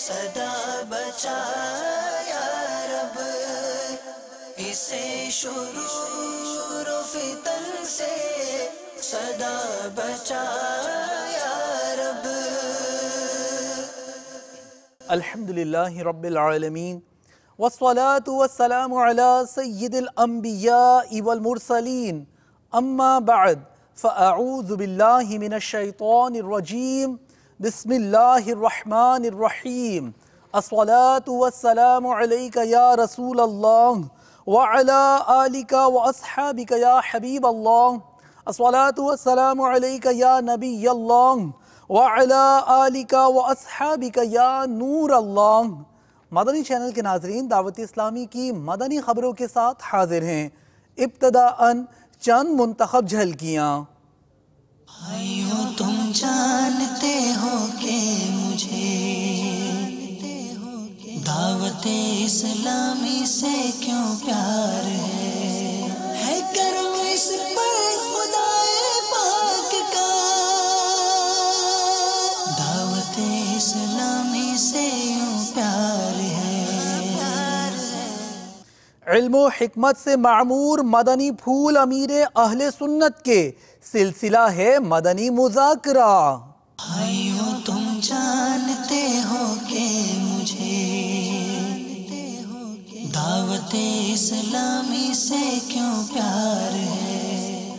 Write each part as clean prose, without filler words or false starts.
صدا بچا یا رب، اسے شرور و فتن سے صدا بچا یا رب۔ الحمدللہ رب العالمین، والصلاة والسلام علی سید الانبیاء والمرسلین، اما بعد فاعوذ باللہ من الشیطان الرجیم، بسم اللہ الرحمن الرحیم۔ الصلاة والسلام علیک یا رسول اللہ وعلی آلک واصحابک یا حبیب اللہ۔ الصلاة والسلام علیک یا نبی اللہ وعلی آلک واصحابک یا نور اللہ۔ مدنی چینل کے ناظرین، دعوت اسلامی کی مدنی خبروں کے ساتھ حاضر ہیں۔ ابتداءً چند منتخب جھلکیاں۔ بھائیو تم جانتے ہو کہ مجھے دعوت اسلامی سے کیوں پیار ہے کرم اس پر خدائے پاک کا، دعوت اسلامی سے یوں پیار ہے۔ علم و حکمت سے معمور مدنی پھول امیر اہل سنت کے سلسلہ ہے مدنی مذاکرہ۔ بھائیو تم جانتے ہو کہ مجھے دعوت اسلامی سے کیوں پیار ہے۔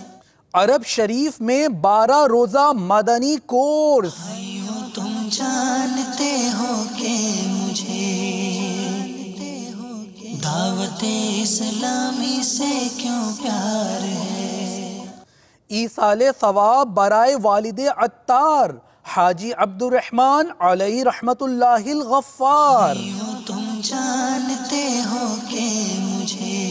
عرب شریف میں 12 روزہ مدنی کورس۔ بھائیو تم جانتے ہو کہ مجھے دعوت اسلامی سے کیوں پیار ہے۔ ایصال ثواب برائے والد عطار حاجی عبد الرحمن علیہ رحمت اللہ الغفار۔ بھائیو تم جانتے ہو کہ مجھے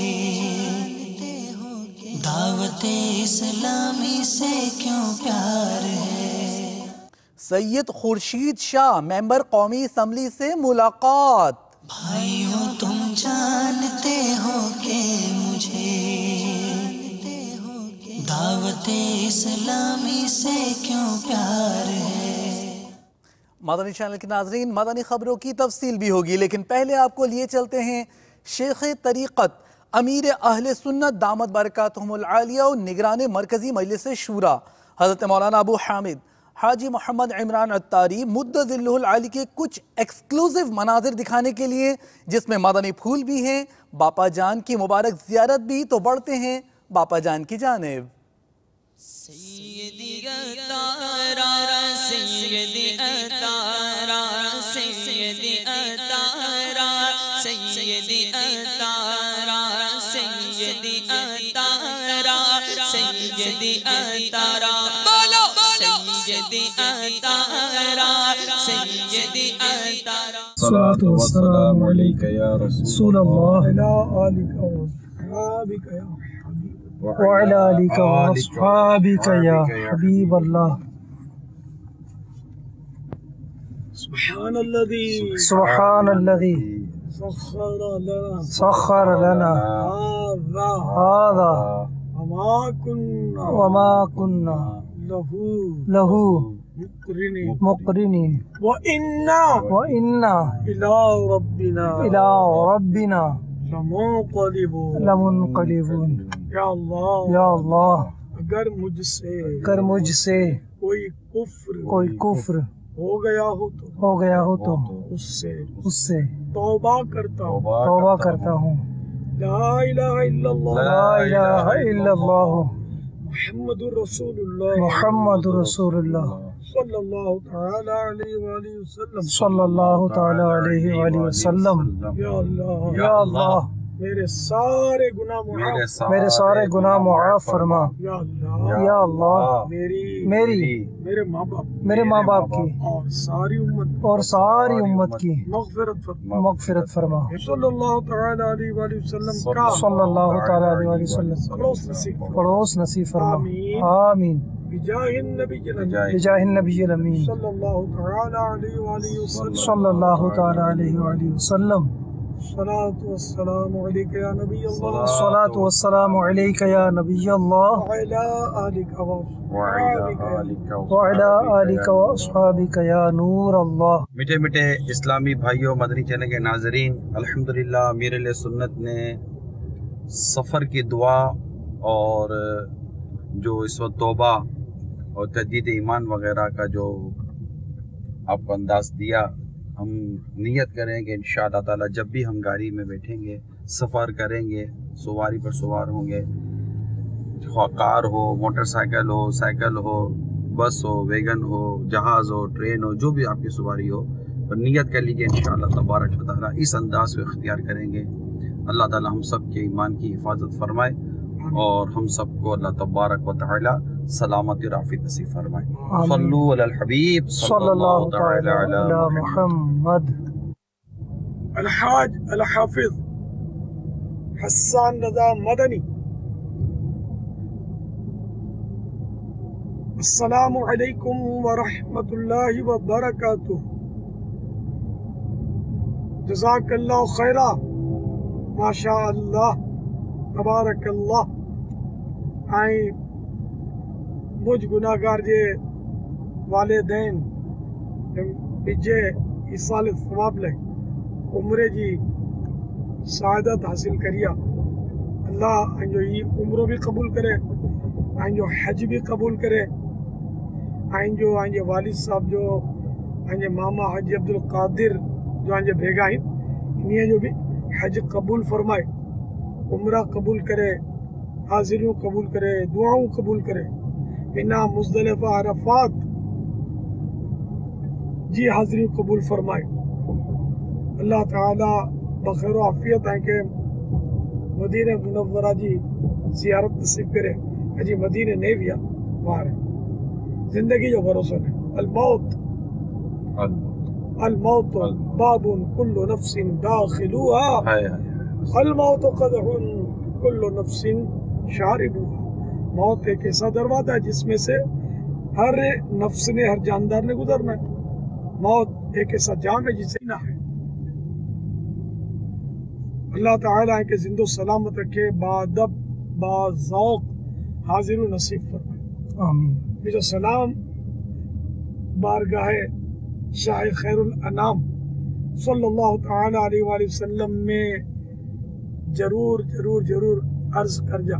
دعوت اسلامی سے کیوں پیار ہے۔ سید خورشید شاہ ممبر قومی اسمبلی سے ملاقات۔ بھائیو تم جانتے ہو کہ مجھے دعوت اسلامی سے کیوں پیار ہے۔ مدنی چینل کے ناظرین، مدنی خبروں کی تفصیل بھی ہوگی، لیکن پہلے آپ کو لیے چلتے ہیں شیخ طریقت امیر اہل سنت دامت برکاتہم العالیہ و نگران مرکزی مجلس شورا حضرت مولانا ابو حامد حاجی محمد عمران عطاری مد ظلہ العالی کے کچھ ایکسکلوزیو مناظر دکھانے کے لیے، جس میں مدنی پھول بھی ہیں، باپا جان کی مبارک زیارت بھی، تو بڑھتے ہیں باپا جان کی جانب۔ سیدی اتارا سیدی اتارا سیدی اتارا سیدی اتارا سیدی اتارا سیدی اتارا بولو سیدی اتارا سیدی اتارا۔ الصلاة والسلام علیک یا رسول اللہ وعلی آلک واصحابک یا وعلی آلک واصحابک یا حبیب اللہ۔ سبحان الذی سخر لنا هذا وما كنا له مقرنين وإنا إلى ربنا لمنقلبون۔ یا اللہ، اگر مجھ سے کوئی کفر ہو گیا ہو تو اس سے توبہ کرتا ہوں۔ لا الہ الا اللہ محمد رسول اللہ صلی اللہ تعالی علیہ وآلہ وسلم۔ یا اللہ، میرے سارے گناہ معاف فرما۔ یا اللہ، میرے ماں باپ کی اور ساری امت کی مغفرت فرما۔ صلی اللہ تعالی علیہ وآلہ وسلم کا پڑوس نصیب فرما۔ آمین۔ بجاہ النبی الامین صلی اللہ تعالی علیہ وآلہ وسلم۔ الصلاة والسلام علیک یا نبی اللہ الصلاة والسلام علیک یا نبی اللہ وعلی آلک و اصحابک یا نور اللہ۔ میٹھے میٹھے اسلامی بھائیوں، مدنی چینل کے ناظرین، الحمدللہ امیر اہل سنت نے سفر کی دعا اور جو اس وقت توبہ اور تجدید ایمان وغیرہ کا جو آپ کو انداز دیا، ہم نیت کریں کہ انشاءاللہ تعالی جب بھی ہم گاڑی میں بیٹھیں گے، سفر کریں گے، سواری پر سوار ہوں گے، خواہ کار ہو، موٹر سائیکل ہو، سائیکل ہو، بس ہو، ویگن ہو، جہاز ہو، ٹرین ہو، جو بھی آپ کی سواری ہو، پر نیت کر لیجیے انشاءاللہ تبارک و تعالی اس انداز کو اختیار کریں گے۔ اللہ تعالی ہم سب کے ایمان کی حفاظت فرمائے اور ہم سب کو اللہ تبارک و تعالی سلامت رافی نصیب فرمائے۔ صلو علی الحبیب صلی اللہ تعالی علی محمد۔ الحاج الحافظ حسان رضا مدنی، السلام علیکم ورحمۃ اللہ وبرکاتہ، جزاک اللہ خیرہ، ماشاء اللہ تبارک اللہ۔ آئیں مجھ گناہگار جے والدین بجے اس سال ثواب لے عمرے جی سعادت حاصل کریا، اللہ جو یہ عمرہ بھی قبول کرے، جو حج بھی قبول کرے، جو والد صاحب جو ماما حج عبد القادر جو بھیگا ہیں، انہیں جو بھی حج قبول فرمائے، عمرہ قبول کرے، حاضریوں قبول کرے، دعاؤں قبول کرے، بنا مزدلفہ عرفات جی حاضریوں قبول فرمائے۔ اللہ تعالی بخیر و عافیت ہے کہ مدینہ منورہ جی زیارت نصیب کرے، جی مدینہ نہیں بھی باہر زندگی جو بھروسہ ہے۔ الموت باب کل نفس داخلوها، الموت قدح کل نفس شاربوها۔ موت ایک ایسا دروازہ ہے جس میں سے ہر نفس نے، ہر جاندار نے گزرنا ہے۔ موت ایک ایسا جام ہے جسے نہ ہے۔ اللہ تعالیٰ ہے کہ زند و سلامت رکھے، بادب باذوق حاضر و نصیب فرمائے، آمین۔ میرا سلام بارگاہ شاہ خیر الانام صلی اللہ تعالیٰ علیہ وآلہ وسلم میں ضرور ضرور ضرور عرض کر جا،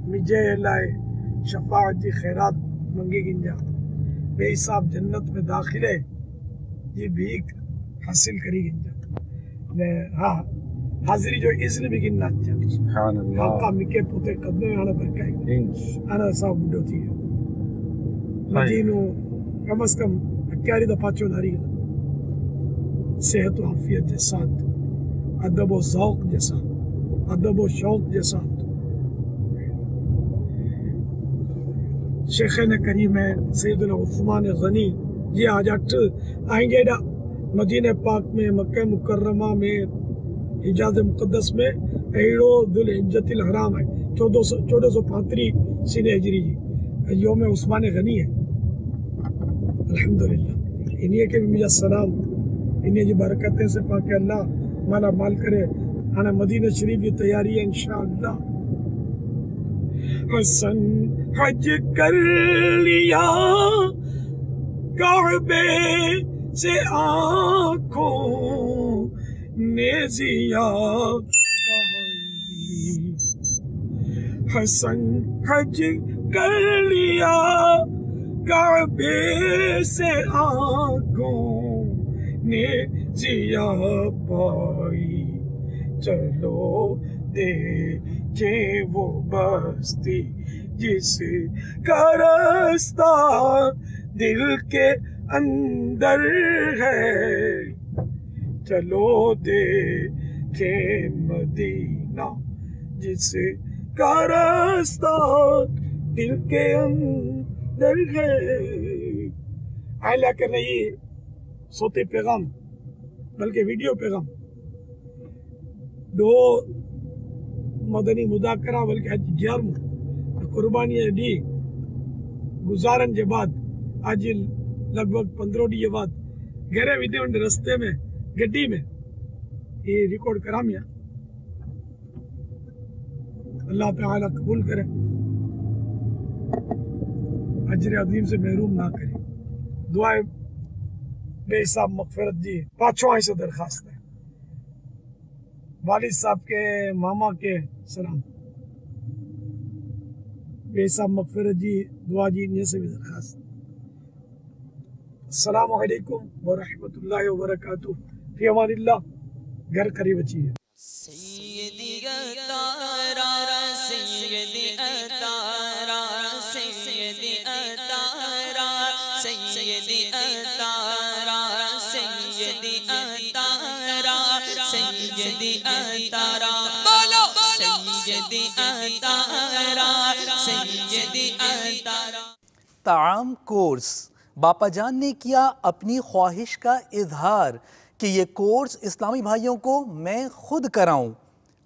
مجھے لائے شفاعت جی خیرات منگی گنجا، بے حساب جنت میں داخلے یہ بھیک حاصل کری گنجا۔ ہاں حاضری جو اذن بھی گننا چاہتا سبحان اللہ۔ آقا مکے پوتے قدمے میں آنا برکائی آنا صاحب بڑھو تھی ہے مدینو کم از کم اکیاری دا پاچو ناری گا، صحت و حفیت جسات، ادب و ذوق جسات، ادب و شوق جسات۔ شیخین کریم سیدنا عثمان غنی یہ آجات آئیں گے دا مدینہ پاک میں، مکہ مکرمہ میں، حجاز مقدس میں ایڑو ذل حجت الحرام ہے، 1435 سنہ ہجری جی یوم عثمان غنی ہے۔ الحمدللہ انہیں کے بھی مجھے السلام، انہیں جی برکتیں سے پاک اللہ مالا مال کرے۔ آنا مدینہ شریف کی تیاری ہے انشاءاللہ۔ حسن حج کر لیا کعبے سے آنکھوں نے ضیا پائی، حسن حج کر لیا کعبے سے آنکھوں نے ضیا پائی، چلو دیکھیں وہ بستی جس کا راستہ دل کے اندر ہے، چلو دیکھیں مدینہ جس کا راستہ دل کے اندر ہے۔ آئلہ کر رہی صوتی پیغام بلکہ ویڈیو پیغام دو مدنی مذاکرہ بلکہ حج 11 قربانی دی گزارن کے بعد آج لگ بھگ 15 ڈی بعد گھرے بھی دے رستے میں گڈی میں یہ ریکارڈ کرا میاں اللہ تعالیٰ قبول کرے، اجر عظیم سے محروم نہ کرے. دعائے بے حساب مغفرت جی پانچوں سے درخواست ہے. والد صاحب کے ماما کے سلام، بے حساب مغفرت جی دعا جی ان سے بھی درخواست. السلام علیکم ورحمۃ اللہ وبرکاتہ. فی امان اللہ. گھر قریب اچھی ہے. سیدی اتارا سیدی اتارا سیدی اتارا سیدی اتارا سیدی اتارا سیدی اتارا بولو سیدی اتارا سیدی اتارا. طعام کورس. باپا جان نے کیا اپنی خواہش کا اظہار کہ یہ کورس اسلامی بھائیوں کو میں خود کراؤں.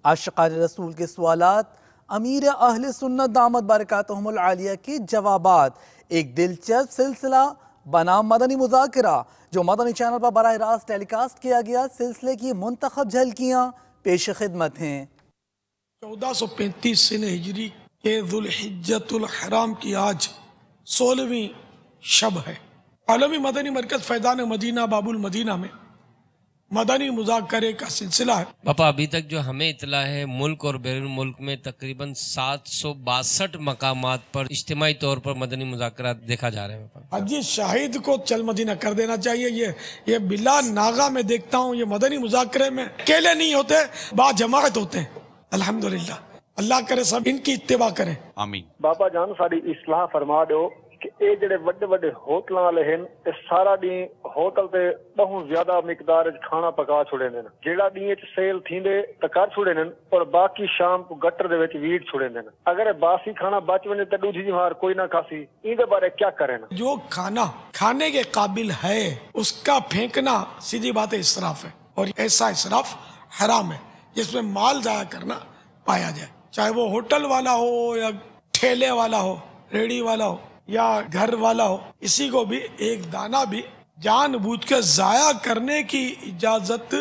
عاشقان رسول کے سوالات، امیر اہل سنت دامت برکاتہم العالیہ کے جوابات، ایک دلچسپ سلسلہ بنام مدنی مذاکرہ جو مدنی چینل پر براہ راست ٹیلی کاسٹ کیا گیا. سلسلے کی منتخب جھلکیاں پیش خدمت ہیں. 1435 سن ہجری کے ذوالحجۃ الحرام کی آج 16ویں شب ہے. عالمی مدنی مرکز فیضان مدینہ باب المدینہ میں مدنی مذاکرے کا سلسلہ ہے. پاپا ابھی تک جو ہمیں اطلاع ہے ملک اور بیرون ملک میں تقریباً 762 مقامات پر اجتماعی طور پر مدنی مذاکرات دیکھا جا رہے ہیں. حجی شاہد کو چل مدینہ کر دینا چاہیے. یہ بلا ناغا میں دیکھتا ہوں یہ مدنی مذاکرے میں اکیلے نہیں ہوتے، با جماعت ہوتے ہیں. الحمدللہ اللہ کرے سب ان کی اتباع کریں. آمین. بابا جان ساری اصلاح فرما دو کہ اے جڑے وڈے وڈے ہوٹلاں والے ہیں اے سارا ڈی ہوٹل تے بہت زیادہ مقدار وچ کھانا پکا چھڑے نے. جیڑا ڈی وچ سیل تھیندے تے کر چھڑے نے اور باقی شام کو گٹر دے وچ ویڑ چھڑے نے. اگر باسی کھانا بچ ونے تے دوجی جمار کوئی نہ کھاسی. این دے بارے کیا کریں؟ جو کھانا کھانے کے قابل ہے اس کا پھینکنا سیدھی بات ہے اسراف ہے، اور ایسا اسراف حرام ہے جس میں مال ضائع کرنا پایا جائے، چاہے وہ ہوٹل والا ہو یا ٹھیلے والا ہو، ریڑی والا ہو یا گھر والا ہو. اسی کو بھی ایک دانہ بھی جان بوجھ کے ضائع کرنے کی اجازت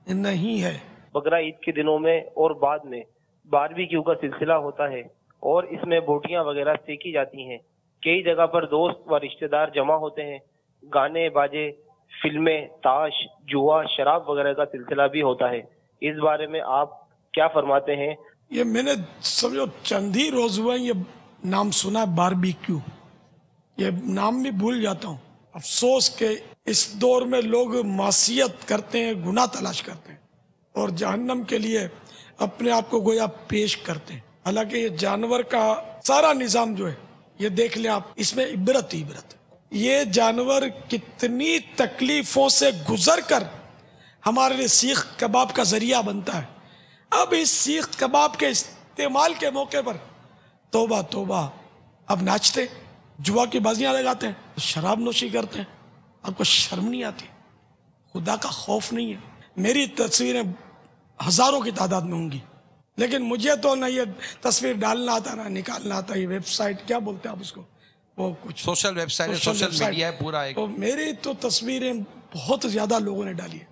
نہیں ہے. بقرہ عید کے دنوں میں اور بعد میں باربیکیو کا سلسلہ ہوتا ہے اور اس میں بوٹیاں وغیرہ سیکی جاتی ہیں. کئی جگہ پر دوست و رشتہ دار جمع ہوتے ہیں. گانے باجے، فلمیں، تاش، جوا، شراب وغیرہ کا سلسلہ بھی ہوتا ہے. اس بارے میں آپ کیا فرماتے ہیں؟ یہ میں نے سمجھو چند ہی روز ہوئے یہ نام سنا ہے باربیکیو. یہ نام بھی بھول جاتا ہوں. افسوس کہ اس دور میں لوگ معصیت کرتے ہیں، گناہ تلاش کرتے ہیں اور جہنم کے لیے اپنے آپ کو گویا پیش کرتے ہیں. حالانکہ یہ جانور کا سارا نظام جو ہے یہ دیکھ لیں آپ، اس میں عبرت ہی عبرت. یہ جانور کتنی تکلیفوں سے گزر کر ہمارے لیے سیخ کباب کا ذریعہ بنتا ہے. اب اس سیخ کباب کے استعمال کے موقع پر توبہ توبہ اب ناچتے، جوا کی بازیاں لگاتے ہیں، شراب نوشی کرتے ہیں. آپ کو شرم نہیں آتی؟ خدا کا خوف نہیں ہے؟ میری تصویریں ہزاروں کی تعداد میں ہوں گی، لیکن مجھے تو نہ یہ تصویر ڈالنا آتا نہ نکالنا آتا. یہ ویب سائٹ کیا بولتے ہیں آپ اس کو، وہ کچھ social web site, social media ہے پورا ایک. تو میری تو تصویریں بہت زیادہ لوگوں نے ڈالی ہے.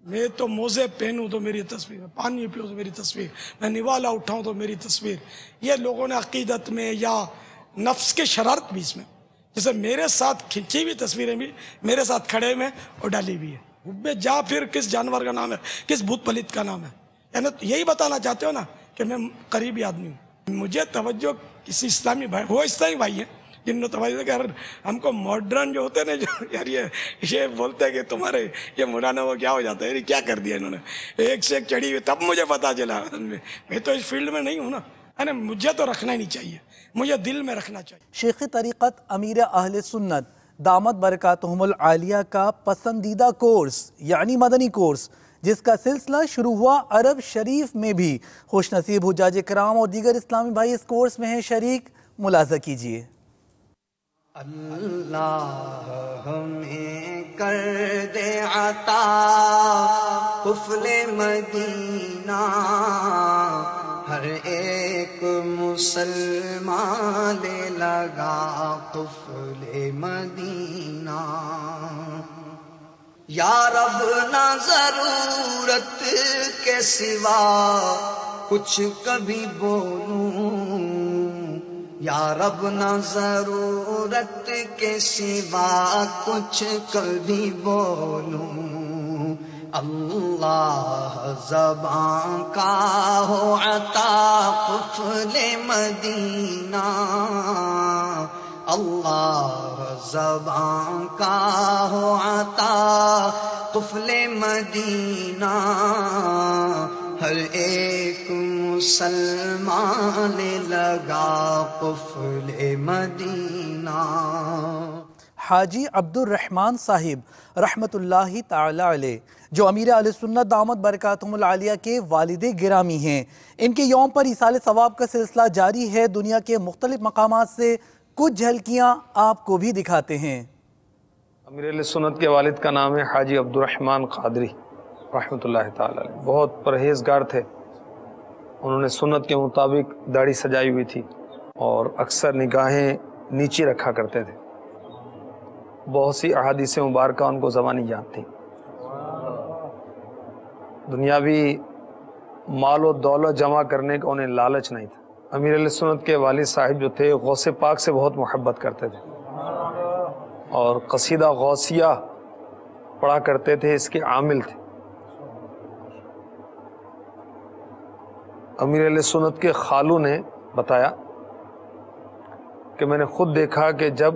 میں تو موزے پہنوں تو میری تصویر، پانی پیوں تو میری تصویر، میں نوالا اٹھاؤں تو میری تصویر. یہ لوگوں نے عقیدت میں یا نفس کے شرارت بھی اس میں، جیسے میرے ساتھ کھینچی ہوئی تصویریں بھی میرے ساتھ کھڑے میں اور ڈالی بھی ہے. حب جا پھر کس جانور کا نام ہے، کس بھوت پلیت کا نام ہے؟ یعنی یہی بتانا چاہتے ہو نا کہ میں قریبی آدمی ہوں. مجھے توجہ کسی اسلامی بھائی، وہ اسلامی بھائی ہیں جن نے توجہ کہ ہم کو ماڈرن جو ہوتے ہیں نا، جو یار یہ بولتے ہیں کہ تمہارے یہ مولانا وہ کیا ہو جاتا ہے، کیا کر دیا انہوں نے، ایک سے ایک چڑھی ہوئی. تب مجھے پتا چلا میں تو اس فیلڈ میں نہیں ہوں نا. مجھے تو رکھنا ہی نہیں چاہیے، مجھے دل میں رکھنا چاہیے. شیخ طریقت امیر اہل سنت دامت برکاتہم العالیہ کا پسندیدہ کورس یعنی مدنی کورس، جس کا سلسلہ شروع ہوا عرب شریف میں بھی. خوش نصیب حجاج کرام اور دیگر اسلامی بھائی اس کورس میں ہیں شریک. ملاحظہ کیجیے. اللہ ہمیں کر دے عطا قفل مدینہ، ہر ایک مسلمان لے لگا قفل مدینہ. یا رب نہ ضرورت کے سوا کچھ کبھی بولوں، یا رب نہ ضرورت کے سوا کچھ کبھی بولوں، اللہ زبان کا ہو عطا قفل مدینہ، اللہ زبان کا ہو عطا قفل مدینہ، ہر ایک مسلمان لگا قفل مدینہ۔ حاجی عبد الرحمن صاحب رحمت اللہ تعالی علیہ، جو امیر اہل سنت دامت برکاتہم العالیہ کے والد گرامی ہیں، ان کے یوم پر ایصال ثواب کا سلسلہ جاری ہے۔ دنیا کے مختلف مقامات سے کچھ جھلکیاں آپ کو بھی دکھاتے ہیں۔ امیر اہل سنت کے والد کا نام ہے حاجی عبد الرحمن قادری رحمۃ اللہ تعالی علیہ، بہت پرہیزگار تھے۔ انہوں نے سنت کے مطابق داڑھی سجائی ہوئی تھی اور اکثر نگاہیں نیچے رکھا کرتے تھے۔ بہت سی احادیث مبارکہ ان کو زبانی یاد تھی۔ دنیاوی مال و دولت جمع کرنے کا انہیں لالچ نہیں تھا۔ امیر علیہ سنت کے والد صاحب جو تھے غوث پاک سے بہت محبت کرتے تھے اور قصیدہ غوثیہ پڑھا کرتے تھے، اس کے عامل تھے۔ امیر علیہ سنت کے خالو نے بتایا کہ میں نے خود دیکھا کہ جب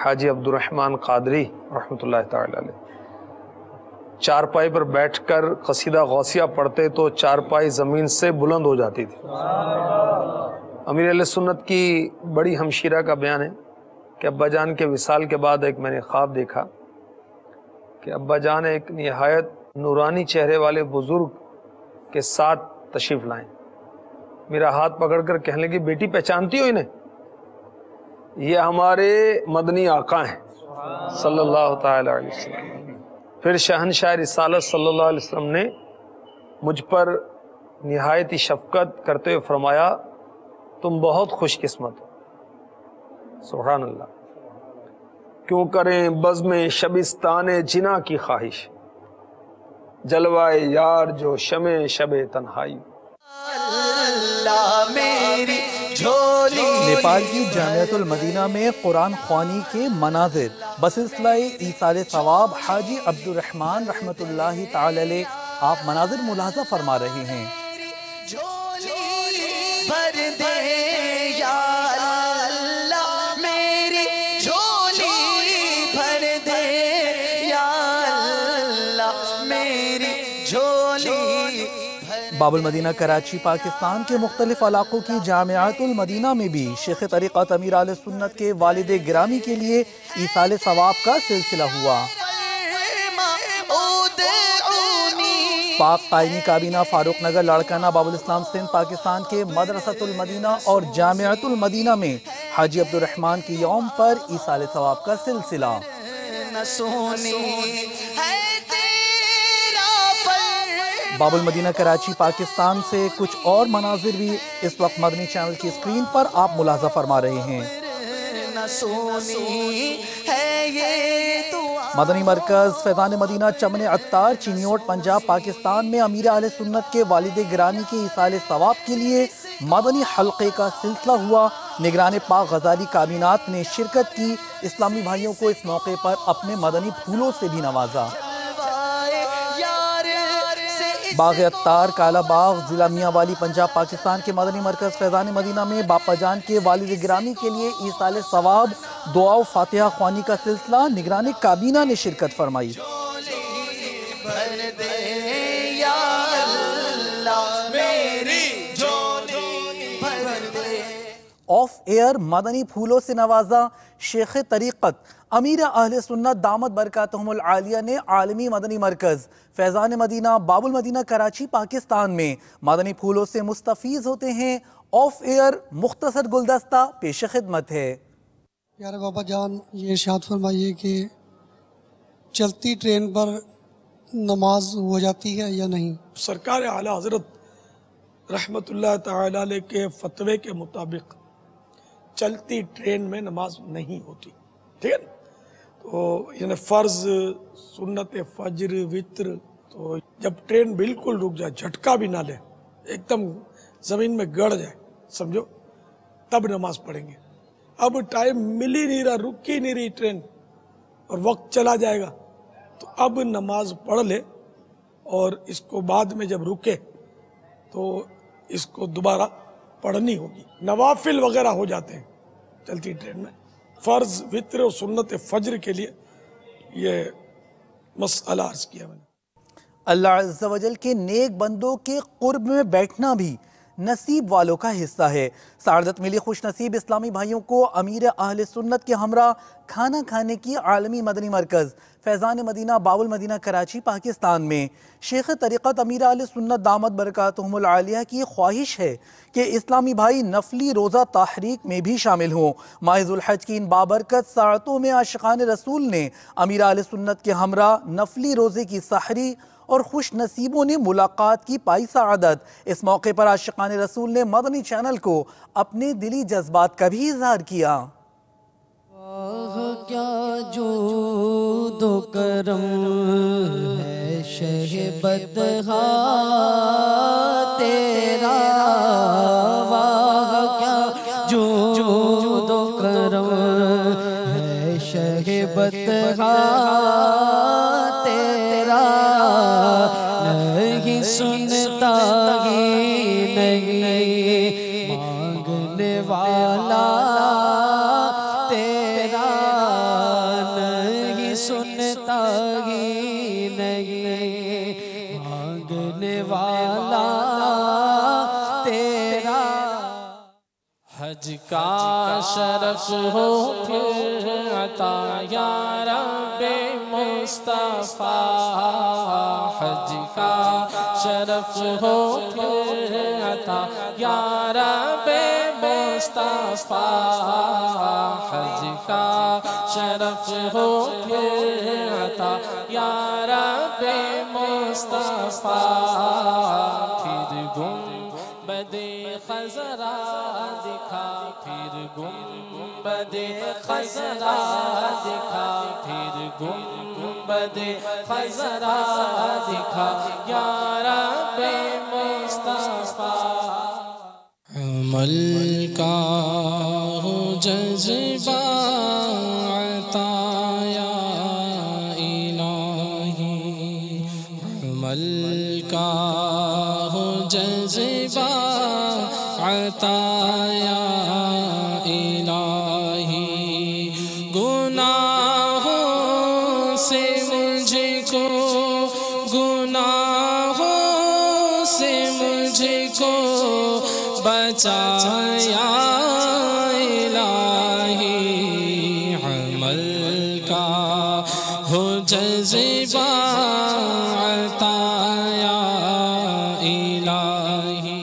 حاجی عبد الرحمن قادری رحمۃ اللہ تعالی علیہ چارپائی پر بیٹھ کر قصیدہ غوثیہ پڑھتے تو چارپائی زمین سے بلند ہو جاتی تھی۔ امیر علیہ سنت کی بڑی ہمشیرہ کا بیان ہے کہ ابا جان کے وصال کے بعد ایک میں نے خواب دیکھا کہ ابا جان ایک نہایت نورانی چہرے والے بزرگ کے ساتھ تشریف لائیں۔ میرا ہاتھ پکڑ کر کہنے لگی، بیٹی پہچانتی ہو انہیں؟ یہ ہمارے مدنی آقا ہیں صلی اللہ تعالی علیہ وسلم۔ پھر شہنشاہ رسالت صلی اللہ علیہ وسلم نے مجھ پر نہایت ہی شفقت کرتے ہوئے فرمایا، تم بہت خوش قسمت ہو۔ سبحان اللہ۔ کیوں کریں بزم شبستان جنا کی خواہش، جلوائے یار جو شمع شب تنہائی۔ اللہ میری جھولی۔ نیپال کی جامعۃ المدینہ میں قرآن خوانی کے مناظر بسلسلہ ایصال ثواب حاجی عبد الرحمن رحمۃ اللہ تعالی علیہ آپ مناظر ملاحظہ فرما رہے ہیں۔ جھولی بھر دے یا اللہ میری جھولی بھر دے یا اللہ میری جھولی۔ باب المدینہ کراچی پاکستان کے مختلف علاقوں کی جامعات المدینہ میں بھی شیخ طریقت امیر اہل سنت کے والد گرامی کے لیے ایصال ثواب کا سلسلہ ہوا۔ پاک قائمی کابینہ فاروق نگر لاڑکانہ باب الاسلام سندھ پاکستان کے مدرسۃ المدینہ اور جامعۃ المدینہ میں حاجی عبد الرحمن کی یوم پر ایصال ثواب کا سلسلہ۔ باب المدینہ کراچی پاکستان سے کچھ اور مناظر بھی اس وقت مدنی چینل کی اسکرین پر آپ ملاحظہ فرما رہے ہیں۔ مدنی مرکز فیضان مدینہ چمن عطار چینیوٹ پنجاب پاکستان میں امیر اہل سنت کے والد گرامی کے ایصال ثواب کے لیے مدنی حلقے کا سلسلہ ہوا۔ نگران پاک غزالی کابینات نے شرکت کی۔ اسلامی بھائیوں کو اس موقع پر اپنے مدنی پھولوں سے بھی نوازا۔ باغ عطار کالا باغ ضلع میاں والی پنجاب پاکستان کے مدنی مرکز فیضان مدینہ میں باپا جان کے والد گرامی کے لیے ایصال ثواب دعا و فاتحہ خوانی کا سلسلہ نگران کابینہ نے شرکت فرمائی۔ آف ایئر مدنی پھولوں سے نوازا شیخ طریقت امیر اہل سنت دامت برکاتہم العالیہ نے عالمی مدنی مرکز فیضان مدینہ باب المدینہ کراچی پاکستان میں مدنی پھولوں سے مستفیض ہوتے ہیں۔ آف ایئر مختصر گلدستہ پیش خدمت ہے۔ پیارے بابا جان یہ ارشاد فرمائیے کہ چلتی ٹرین پر نماز ہو جاتی ہے یا نہیں؟ سرکار اعلیٰ حضرت رحمت اللہ تعالی علیہ کے فتوے کے مطابق چلتی ٹرین میں نماز نہیں ہوتی، ٹھیک ہے نا؟ تو یعنی فرض، سنت فجر، وطر، تو جب ٹرین بالکل رک جائے، جھٹکا بھی نہ لے، ایک دم زمین میں گڑ جائے، سمجھو، تب نماز پڑھیں گے۔ اب ٹائم مل ہی نہیں رہا، رک ہی نہیں رہی ٹرین اور وقت چلا جائے گا، تو اب نماز پڑھ لے، اور اس کو بعد میں جب رکے تو اس کو دوبارہ پڑھنی ہوگی۔ نوافل وغیرہ ہو جاتے ہیں چلتی ٹرین میں، فرض، وطر اور سنت فجر کے لیے یہ مسئلہ عرض کیا میں نے۔ اللہ عز و جل کے نیک بندوں کے قرب میں بیٹھنا بھی نصیب والوں کا حصہ ہے۔ سعادت ملی خوش نصیب اسلامی بھائیوں کو امیر اہل سنت کے ہمراہ کھانا کھانے کی عالمی مدنی مرکز فیضان مدینہ باب المدینہ کراچی پاکستان میں شیخ طریقت امیر اہل سنت دامت برکاتہم العالیہ کی خواہش ہے کہ اسلامی بھائی نفلی روزہ تحریک میں بھی شامل ہوں۔ ماہ ذو الحج کی ان بابرکت ساعتوں میں عاشقان رسول نے امیر اہل سنت کے ہمراہ نفلی روزے کی سحری اور خوش نصیبوں نے ملاقات کی پائی سعادت۔ اس موقع پر عاشقان رسول نے مدنی چینل کو اپنے دلی جذبات کا بھی اظہار کیا۔ کیا جود و کرم ہے شہ بدہا تیرا، واہ کیا جود و کرم ہے شہ بدہا تیرا، نہیں سنتا ہی نہیں مانگنے والا تیرا، نہیں سنتا ہی نہیں مانگنے والا تیرا۔ حج کا شرف ہو پھر عطا یا رب مصطفیٰ، حج کا شرف ہو پھر عطا یا رب مصطفیٰ، حج کا شرف ہو پھر عطا یا رب مصطفیٰ، پھر گنبد خضرا دکھا، پھر گنبد خضرا دکھا، پھر گنبد خضرا دکھا یا رب مصطفیٰ۔ عمل کا ہو جذبہ عطا یا الہی، عمل کا ہو جذبہ عطا یا الہی، گناہوں سے مجھ کو، گناہوں سے مجھ کو بچا یا الہی، عمل کا ہو جذبہ عطا یا الہی۔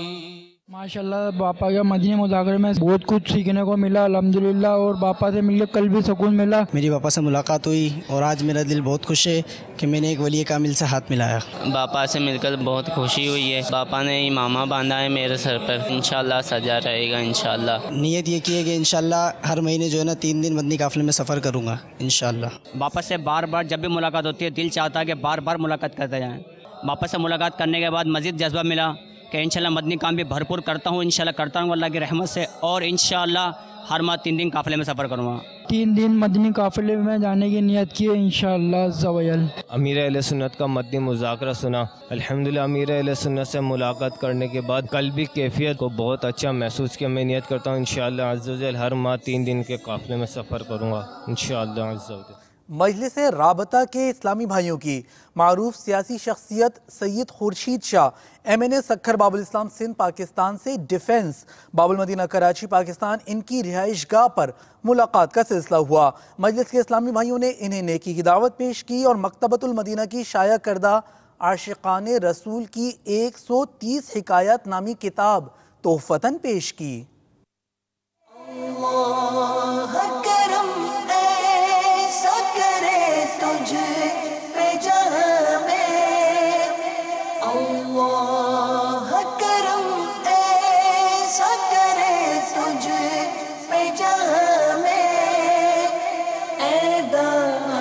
ماشاءاللہ باپا کا مدنی مذاکرے میں بہت کچھ سیکھنے کو ملا الحمدللہ، اور باپا سے مل کے کل بھی سکون ملا۔ میری باپا سے ملاقات ہوئی اور آج میرا دل بہت خوش ہے کہ میں نے ایک ولی کامل سے ہاتھ ملایا۔ باپا سے مل کر بہت خوشی ہوئی ہے، باپا نے امامہ باندھا ہے میرے سر پر، انشاءاللہ سجا رہے گا انشاءاللہ۔ نیت یہ کی ہے کہ انشاءاللہ ہر مہینے جو ہے نا 3 دن مدنی قافلے میں سفر کروں گا انشاءاللہ۔ باپا سے بار بار جب بھی ملاقات ہوتی ہے دل چاہتا ہے کہ بار بار ملاقات کرتے جائیں۔ باپا سے ملاقات کرنے کے بعد مزید جذبہ ملا کہ انشاءاللہ مدنی کام بھی بھرپور کرتا ہوں، انشاءاللہ کرتا ہوں اللہ کی رحمت سے، اور انشاءاللہ ہر ماہ 3 دن قافلے میں سفر کروں گا۔ 3 دن مدنی قافلے میں جانے کی نیت کی ہے انشاءاللہ عز و جل۔ امیر اہل سنت کا مدنی مذاکرہ سنا، الحمدللہ امیر اہل سنت سے ملاقات کرنے کے بعد قلبی کیفیت کو بہت اچھا محسوس کیا۔ میں نیت کرتا ہوں انشاءاللہ عز و جل ہر ماہ 3 دن کے قافلے میں سفر کروں گا انشاءاللہ عز و جل۔ مجلس رابطہ کے اسلامی بھائیوں کی معروف سیاسی شخصیت سید خورشید شاہ MNA سکھر باب الاسلام سندھ پاکستان سے ڈیفنس باب المدینہ کراچی پاکستان ان کی رہائش گاہ پر ملاقات کا سلسلہ ہوا۔ مجلس کے اسلامی بھائیوں نے انہیں نیکی کی دعوت پیش کی اور مکتبۃ المدینہ کی شائع کردہ عاشقان رسول کی 130 حکایات نامی کتاب تحفتاً پیش کی۔ اللہ کرم ایسا کرے تجھ پہ جہاں میں، اللہ کرم ایسا کرے تجھ پہ جہاں میں، اے دانا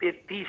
33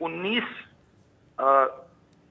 19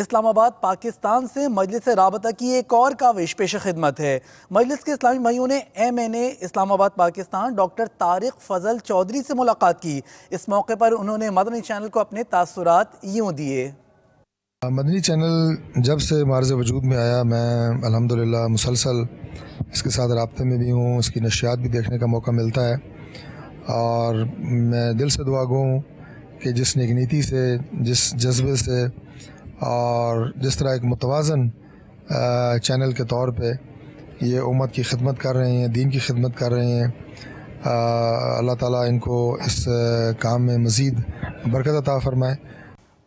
اسلام آباد پاکستان سے مجلس رابطہ کی ایک اور کاوش پیش خدمت ہے۔ مجلس کے اسلامی بھائیوں نے MNA اسلام آباد پاکستان ڈاکٹر طارق فضل چودھری سے ملاقات کی۔ اس موقع پر انہوں نے مدنی چینل کو اپنے تاثرات یوں دیے۔ مدنی چینل جب سے معرض وجود میں آیا، میں الحمدللہ مسلسل اس کے ساتھ رابطے میں بھی ہوں، اس کی نشریات بھی دیکھنے کا موقع ملتا ہے، اور میں دل سے دعا گو ہوں کہ جس نیک نیتی سے، جس جذبے سے اور جس طرح ایک متوازن چینل کے طور پہ یہ امت کی خدمت کر رہے ہیں، دین کی خدمت کر رہے ہیں، اللہ تعالیٰ ان کو اس کام میں مزید برکت عطا فرمائے۔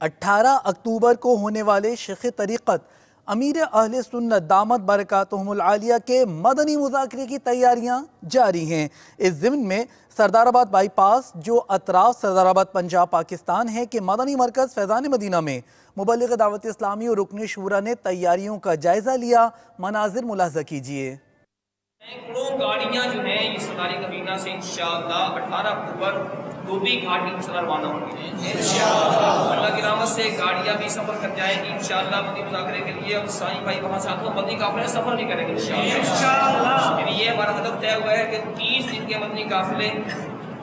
18 اکتوبر کو ہونے والے شیخ طریقت امیر اہل سنت دامت برکاتہم العالیہ کے مدنی مذاکرے کی تیاریاں جاری ہیں۔ اس ضمن میں سردار آباد بائی پاس جو اطراف سردار آباد پنجاب پاکستان ہے کہ مدنی مرکز فیضان مدینہ میں مبلغ دعوت اسلامی اور رکن شورا نے تیاریوں کا جائزہ لیا۔ مناظر ملاحظہ کیجیے۔ سینکڑوں گاڑیاں جو ہیں یہ سرداری کابینہ سے انشاءاللہ 18 اکتوبر دھوبی گھاٹ کی طرف روانہ ہوں گی انشاءاللہ۔ اللہ کی رحمت سے گاڑیاں بھی سفر کر جائیں گی انشاءاللہ مدنی مذاکرے کے لیے۔ ہم سائیں بھائی وہاں ساتھوں مدنی قافلے سفر بھی کریں گے انشاءاللہ۔ یعنی یہ ہمارا ہدف طے ہوا ہے کہ 30 دن کے مدنی قافلے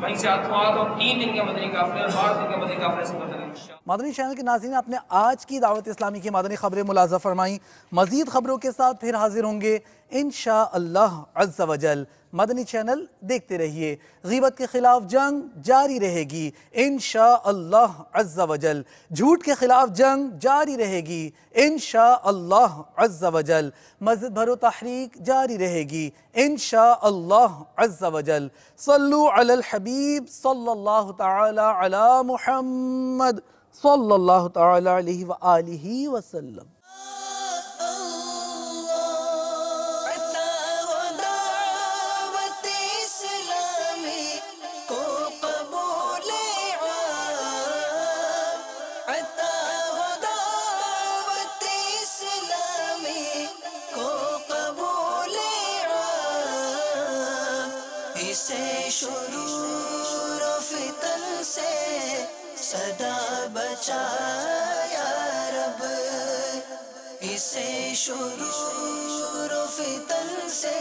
وہیں سے ہاتھوں ہاتھ، اور 3 دن کے مدنی قافلے اور 12 دن کے مدنی قافلے سفر کریں گے۔ مدنی چینل کے ناظرین، آپ نے آج کی دعوت اسلامی کی مدنی خبریں ملاحظہ فرمائیں۔ مزید خبروں کے ساتھ پھر حاضر ہوں گے انشاءاللہ عز و جل۔ مدنی چینل دیکھتے رہیے۔ غیبت کے خلاف جنگ جاری رہے گی انشاءاللہ عز و جل۔ جھوٹ کے خلاف جنگ جاری رہے گی انشاءاللہ عز و جل۔ مسجد بھرو تحریک جاری رہے گی انشاءاللہ عز و جل۔ صلو علی الحبیب صلی اللہ تعالی علی محمد صلی اللہ تعالی علیہ وآلہ وسلم۔ شرور و فتن سے صدا بچا یا رب، اسے شرور و فتن سے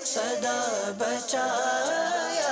صدا بچا یا